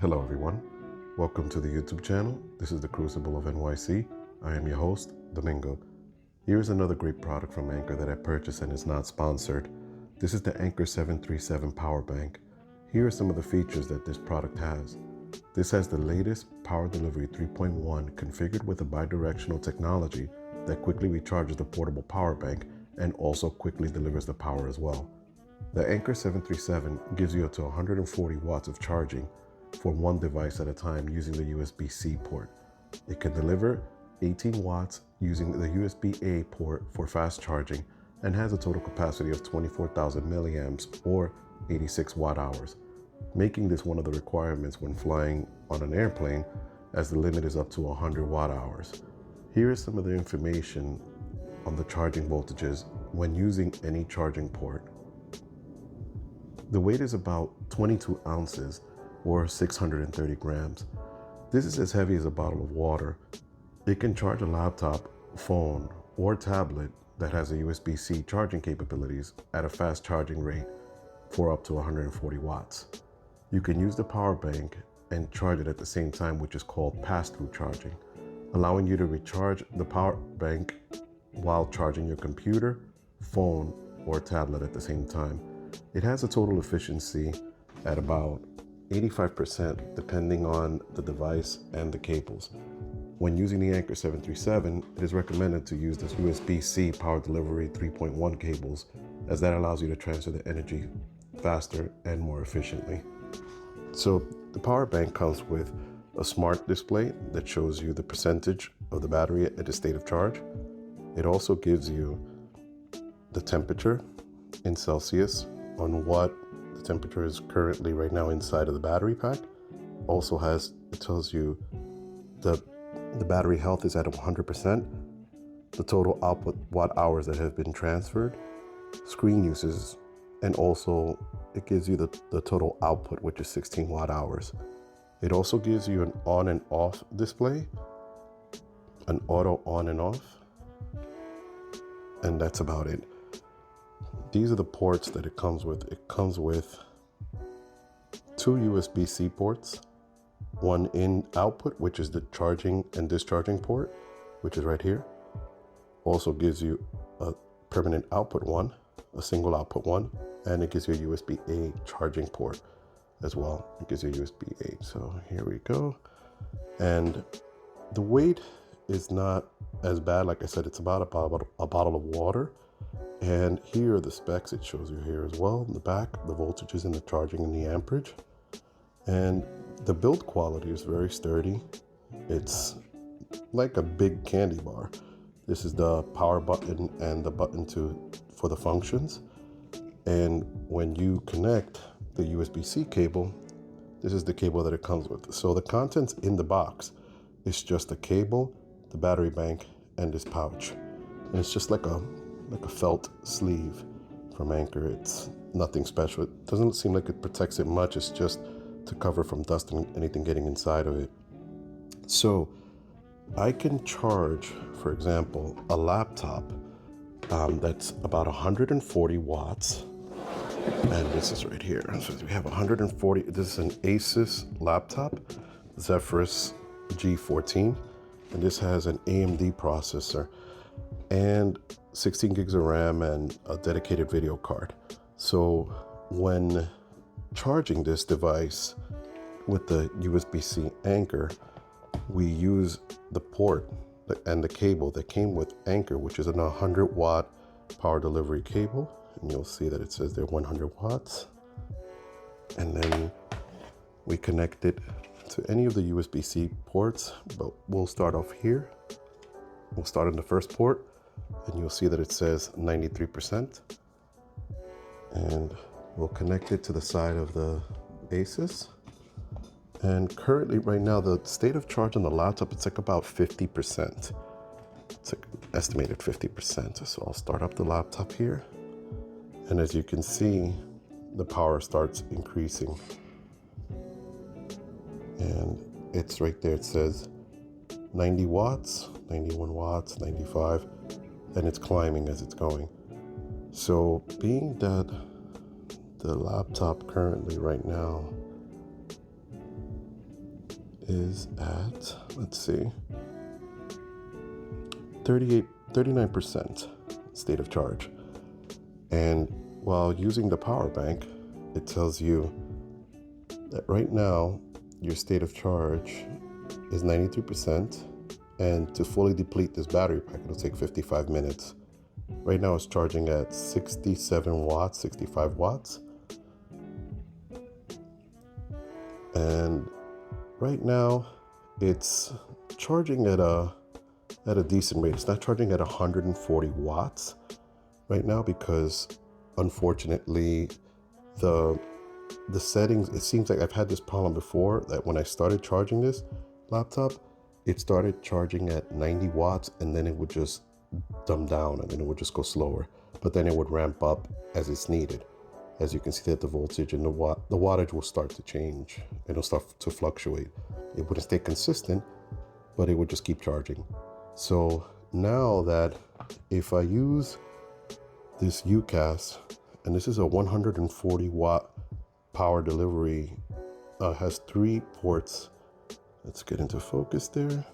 Hello everyone, welcome to the YouTube channel. This is the Crucible of NYC. I am your host, Domingo. Here's another great product from Anker that I purchased and is not sponsored. This is the Anker 737 power bank. Here are some of the features that this product has. This has the latest Power Delivery 3.1 configured with a bidirectional technology that quickly recharges the portable power bank and also quickly delivers the power as well. The Anker 737 gives you up to 140 watts of charging for one device at a time using the USB-C port. It can deliver 18 watts using the USB-A port for fast charging and has a total capacity of 24,000 milliamps or 86 watt hours, making this one of the requirements when flying on an airplane, as the limit is up to 100 watt hours. Here is some of the information on the charging voltages when using any charging port. The weight is about 22 ounces or 630 grams. This is as heavy as a bottle of water. It can charge a laptop, phone, or tablet that has a USB-C charging capabilities at a fast charging rate for up to 140 watts. You can use the power bank and charge it at the same time, which is called pass-through charging, allowing you to recharge the power bank while charging your computer, phone, or tablet at the same time. It has a total efficiency at about 85% depending on the device and the cables. When using the Anker 737, it is recommended to use this USB-C Power Delivery 3.1 cables, as that allows you to transfer the energy faster and more efficiently. So the power bank comes with a smart display that shows you the percentage of the battery at the state of charge. It also gives you the temperature in Celsius on what the temperature is currently right now inside of the battery pack. Also it tells you the battery health is at 100%, the total output watt hours that have been transferred, screen uses, and also it gives you the total output, which is 16 watt hours. It also gives you an on and off display, an auto on and off, and that's about it. These are the ports that it comes with. It comes with two USB-C ports, one in output, which is the charging and discharging port, which is right here. Also gives you a permanent output one, a single output one, and it gives you a USB-A charging port as well. It gives you a USB-A. So here we go. And the weight is not as bad. Like I said, it's about a bottle of water. And here are the specs it shows you here as well. In the back, the voltages and the charging and the amperage. And the build quality is very sturdy. It's like a big candy bar. This is the power button and the button for the functions. And when you connect the USB-C cable, this is the cable that it comes with. So the contents in the box is just the cable, the battery bank, and this pouch. And it's just like a felt sleeve from Anker. It's nothing special. It doesn't seem like it protects it much. It's just to cover from dust and anything getting inside of it. So I can charge, for example, a laptop that's about 140 watts. And this is right here. So we have 140. This is an Asus laptop, Zephyrus G14. And this has an AMD processor and 16 gigs of RAM and a dedicated video card. So when charging this device with the USB-C Anker, we use the port and the cable that came with Anker, which is an 100 watt power delivery cable. And you'll see that it says they're 100 watts. And then we connect it to any of the USB-C ports, but we'll start off here. We'll start on the first port, and you'll see that it says 93%. And we'll connect it to the side of the Asus. And currently, right now, the state of charge on the laptop, it's like about 50%. It's like estimated 50%. So I'll start up the laptop here. And as you can see, the power starts increasing. And it's right there. It says 90 watts, 91 watts, 95, and it's climbing as it's going. So being that the laptop currently right now is at, let's see, 39% state of charge. And while using the power bank, it tells you that right now your state of charge is 92%, and to fully deplete this battery pack, it'll take 55 minutes. Right now it's charging at 67 watts, 65 watts. And right now it's charging at a decent rate. It's not charging at 140 watts right now because unfortunately the settings, it seems like I've had this problem before, that when I started charging this laptop, it started charging at 90 watts and then it would just dumb down and then it would just go slower, but then it would ramp up as it's needed. As you can see that the voltage and the wattage will start to change. It'll start to fluctuate. It wouldn't stay consistent, but it would just keep charging. So now that if I use this UCAS, and this is a 140 watt power delivery, has 3 ports. Let's get into focus there.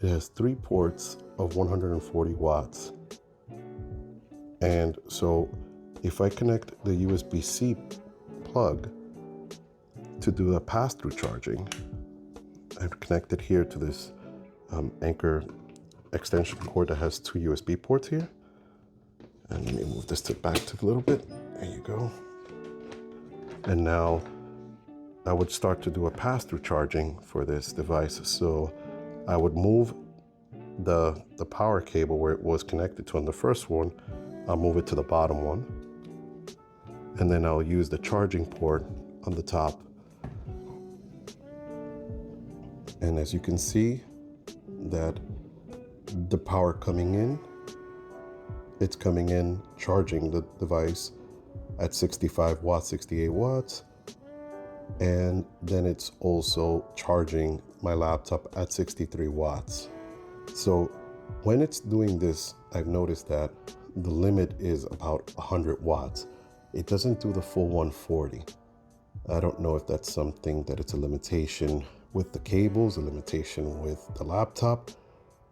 It has 3 ports of 140 watts. And so if I connect the USB-C plug to do the pass-through charging, I've connected here to this Anker extension cord that has 2 USB ports here. And let me move this back a little bit. There you go. And now I would start to do a pass-through charging for this device. So I would move the power cable where it was connected to on the first one. I'll move it to the bottom one. And then I'll use the charging port on the top. And as you can see that the power coming in, it's coming in charging the device at 65 watts, 68 watts. And then it's also charging my laptop at 63 watts. So when it's doing this, I've noticed that the limit is about 100 watts. It doesn't do the full 140. I don't know if that's something that it's a limitation with the cables, a limitation with the laptop,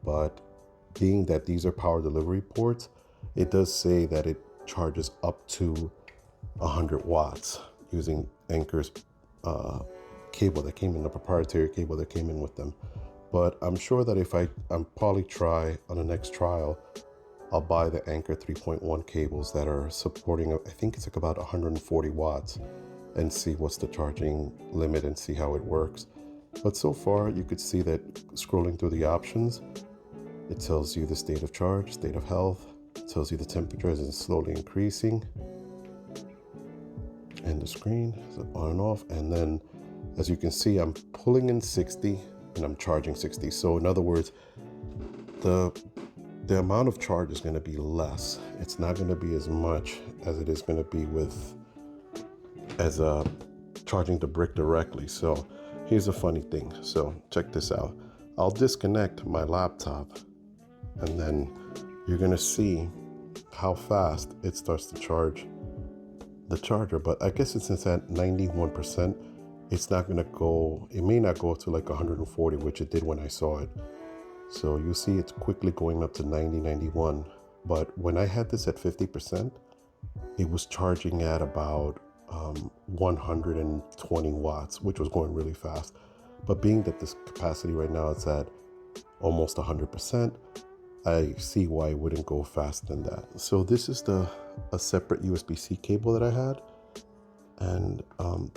but being that these are power delivery ports, it does say that it charges up to 100 watts using Anker's cable that came in, the proprietary cable that came in with them. But I'm sure that if I'm probably try on the next trial, I'll buy the Anker 3.1 cables that are supporting, I think it's like about 140 watts, and see what's the charging limit and see how it works. But so far you could see that scrolling through the options, it tells you the state of charge, state of health, it tells you the temperature is slowly increasing, and the screen is on and off. And then as you can see, I'm pulling in 60 and I'm charging 60. So in other words, the amount of charge is going to be less. It's not going to be as much as it is going to be with charging the brick directly. So here's a funny thing. So check this out. I'll disconnect my laptop and then you're going to see how fast it starts to charge the charger. But I guess since it's at 91%, it's not going to go, it may not go to like 140, which it did when I saw it. So you see it's quickly going up to 90, 91. But when I had this at 50%, it was charging at about 120 watts, which was going really fast. But being that this capacity right now is at almost 100%, I see why it wouldn't go faster than that. So this is a separate USB-C cable that I had. And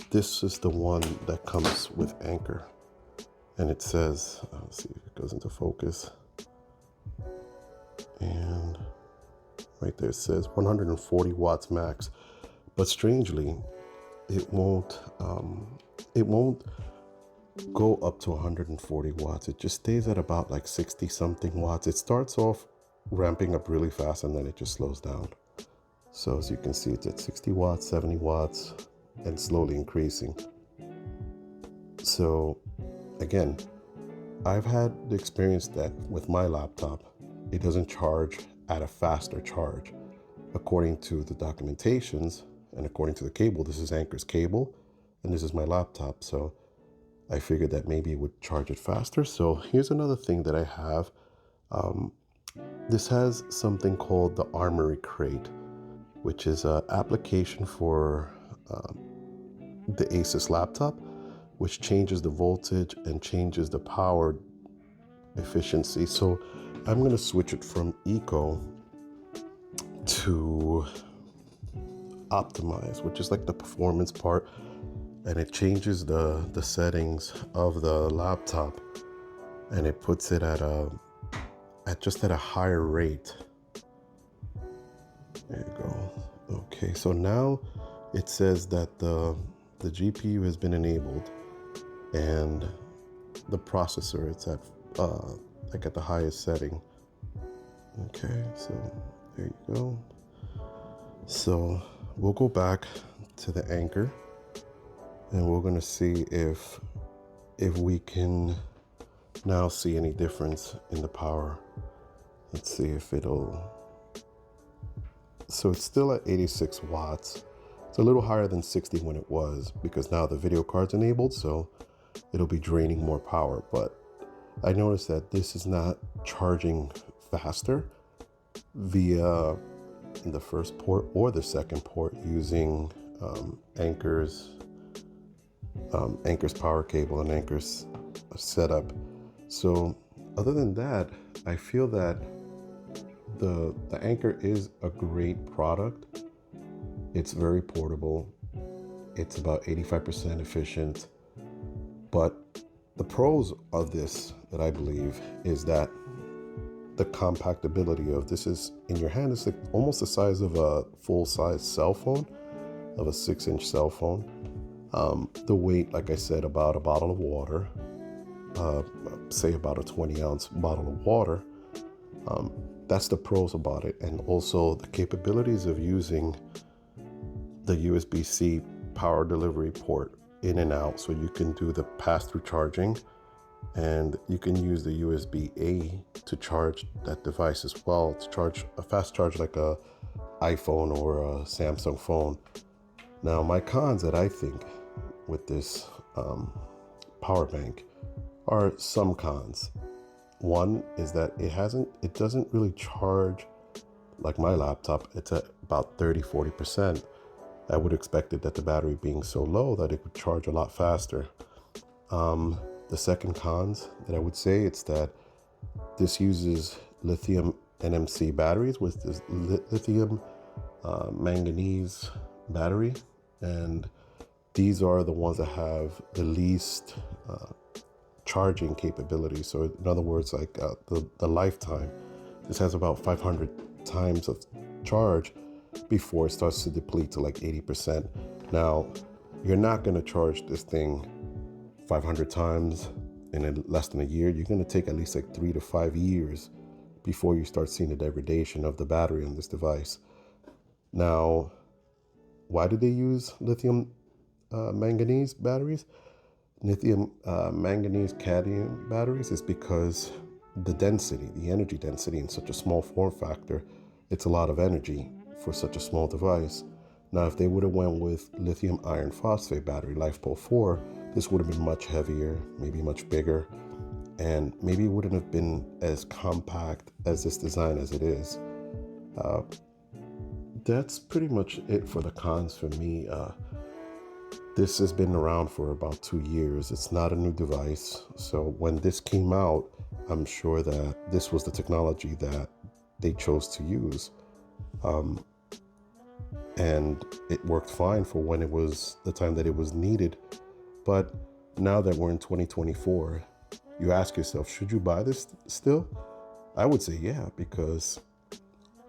this is the one that comes with Anker. And it says, let's see if it goes into focus. And right there it says 140 watts max. But strangely, it won't go up to 140 watts. It just stays at about like 60 something watts. It starts off ramping up really fast and then it just slows down. So as you can see, it's at 60 watts, 70 watts, and slowly increasing. So again, I've had the experience that with my laptop, it doesn't charge at a faster charge. According to the documentations and according to the cable, this is Anker's cable and this is my laptop. So I figured that maybe it would charge it faster. So here's another thing that I have. This has something called the Armory Crate, which is an application for the Asus laptop, which changes the voltage and changes the power efficiency. So I'm going to switch it from Eco to Optimize, which is like the performance part, and it changes the settings of the laptop, and it puts it at a higher rate. There you go. Okay, so now it says that the GPU has been enabled, and the processor, it's at like at the highest setting. Okay, so there you go. So we'll go back to the Anker, and we're gonna see if we can now see any difference in the power. Let's see if it'll. So it's still at 86 watts. It's a little higher than 60 when it was, because now the video card's enabled, so it'll be draining more power. But I noticed that this is not charging faster via the first port or the second port using Anker's power cable and Anker's setup. So other than that, I feel that the Anker is a great product. It's very portable. It's about 85% efficient. But the pros of this, that I believe, is that the compactability of this is in your hand. It's like almost the size of a full-size cell phone, of a 6-inch cell phone. The weight, like I said, about a bottle of water, say about a 20-ounce bottle of water. That's the pros about it. And also the capabilities of using the USB-C power delivery port in and out, so you can do the pass-through charging, and you can use the USB-A to charge that device as well, to charge a fast charge like a iPhone or a Samsung phone. Now, my cons that I think with this power bank are some cons. One is that it doesn't really charge like my laptop. It's at about 30-40%. I would expect it that the battery being so low that it would charge a lot faster. The second cons that I would say, it's that this uses lithium NMC batteries with this lithium manganese battery, and these are the ones that have the least charging capability. So in other words, like the lifetime, this has about 500 times of charge before it starts to deplete to like 80%. Now, you're not going to charge this thing 500 times in less than a year. You're going to take at least like 3 to 5 years before you start seeing the degradation of the battery on this device. Now, why do they use lithium manganese batteries? Lithium manganese cadmium batteries is because the density, the energy density in such a small form factor, it's a lot of energy for such a small device. Now, if they would have went with lithium iron phosphate battery, LiFePO 4, this would have been much heavier, maybe much bigger, and maybe it wouldn't have been as compact as this design as it is. That's pretty much it for the cons for me. This has been around for about 2 years. It's not a new device. So when this came out, I'm sure that this was the technology that they chose to use. And it worked fine for when it was the time that it was needed. But now that we're in 2024, you ask yourself, should you buy this still? I would say yeah, because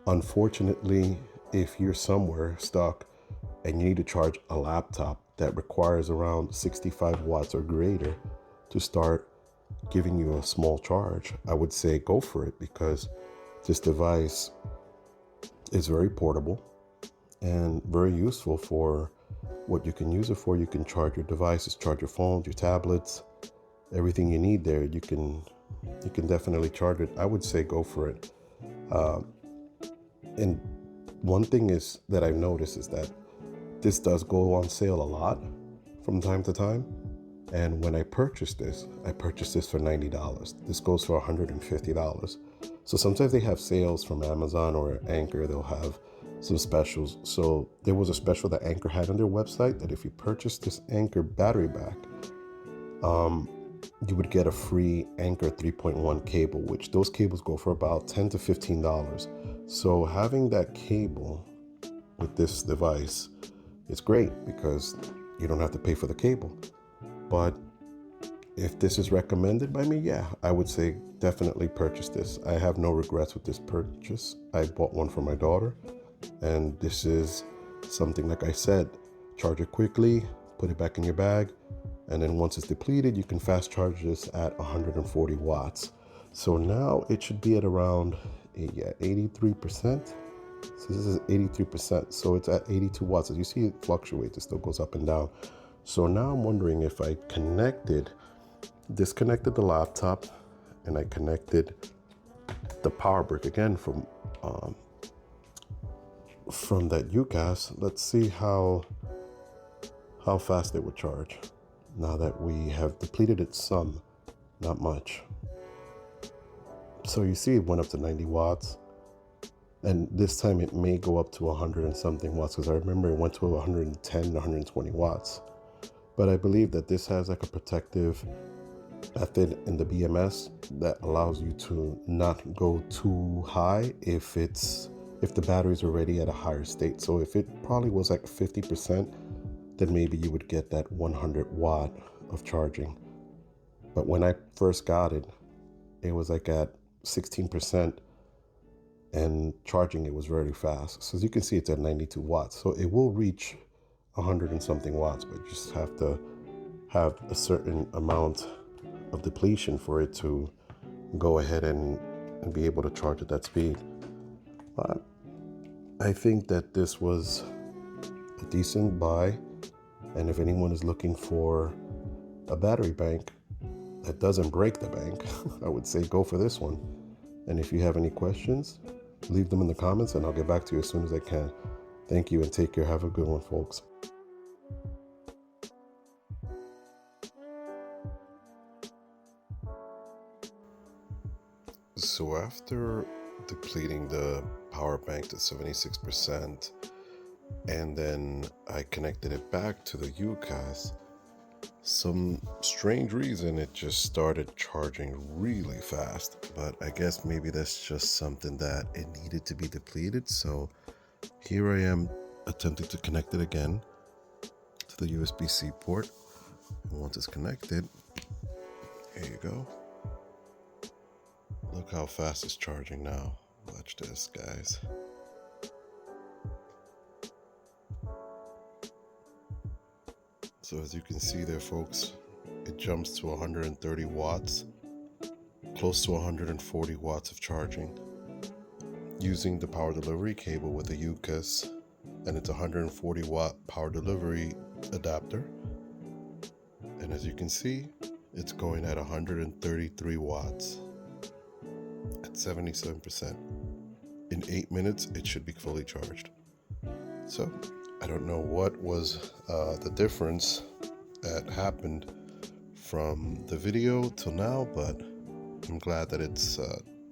unfortunately, if you're somewhere stuck and you need to charge a laptop that requires around 65 watts or greater to start giving you a small charge, I would say go for it, because this device is very portable and very useful for what you can use it for. You can charge your devices, charge your phones, your tablets, everything you need there. You can definitely charge it. I would say go for it. And one thing is that I've noticed is that this does go on sale a lot from time to time. And when I purchased this for $90. This goes for $150. So sometimes they have sales from Amazon or Anker. They'll have some specials. So there was a special that Anker had on their website that if you purchase this Anker battery back, you would get a free Anker 3.1 cable, which those cables go for about $10 to $15. So having that cable with this device is great because you don't have to pay for the cable. But if this is recommended by me, yeah, I would say definitely purchase this. I have no regrets with this purchase. I bought one for my daughter, and this is something, like I said, charge it quickly, put it back in your bag, and then once it's depleted, you can fast charge this at 140 watts. So now it should be at around 83%. So this is 83%. So it's at 82 watts. As you see, it fluctuates. It still goes up and down. So now I'm wondering if I disconnected the laptop and I connected the power brick again from that UCAS. Let's see how fast it would charge now that we have depleted it some, not much. So you see it went up to 90 watts. And this time it may go up to 100 and something watts, because I remember it went to 110, 120 watts. But I believe that this has like a protective method in the BMS that allows you to not go too high if the battery is already at a higher state. So if it probably was like 50%, then maybe you would get that 100 watt of charging. But when I first got it, it was like at 16%, and charging it was very fast. So as you can see, it's at 92 watts. So it will reach 100 and something watts, but you just have to have a certain amount of depletion for it to go ahead and be able to charge at that speed. But I think that this was a decent buy. And if anyone is looking for a battery bank that doesn't break the bank, I would say go for this one. And if you have any questions, leave them in the comments and I'll get back to you as soon as I can. Thank you and take care. Have a good one, folks. So after depleting the power bank to 76%, and then I connected it back to the UCAS, some strange reason it just started charging really fast. But I guess maybe that's just something that it needed to be depleted. So here I am attempting to connect it again to the USB-C port. And once it's connected, here you go. Look how fast it's charging now. Watch this, guys. So as you can see there, folks, it jumps to 130 watts, close to 140 watts of charging. Using the power delivery cable with the UCAS, and it's 140 watt power delivery adapter. And as you can see, it's going at 133 watts at 77%. In 8 minutes, it should be fully charged. So I don't know what was the difference that happened from the video till now, but I'm glad that it's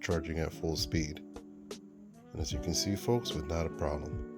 charging at full speed. And as you can see, folks, with not a problem.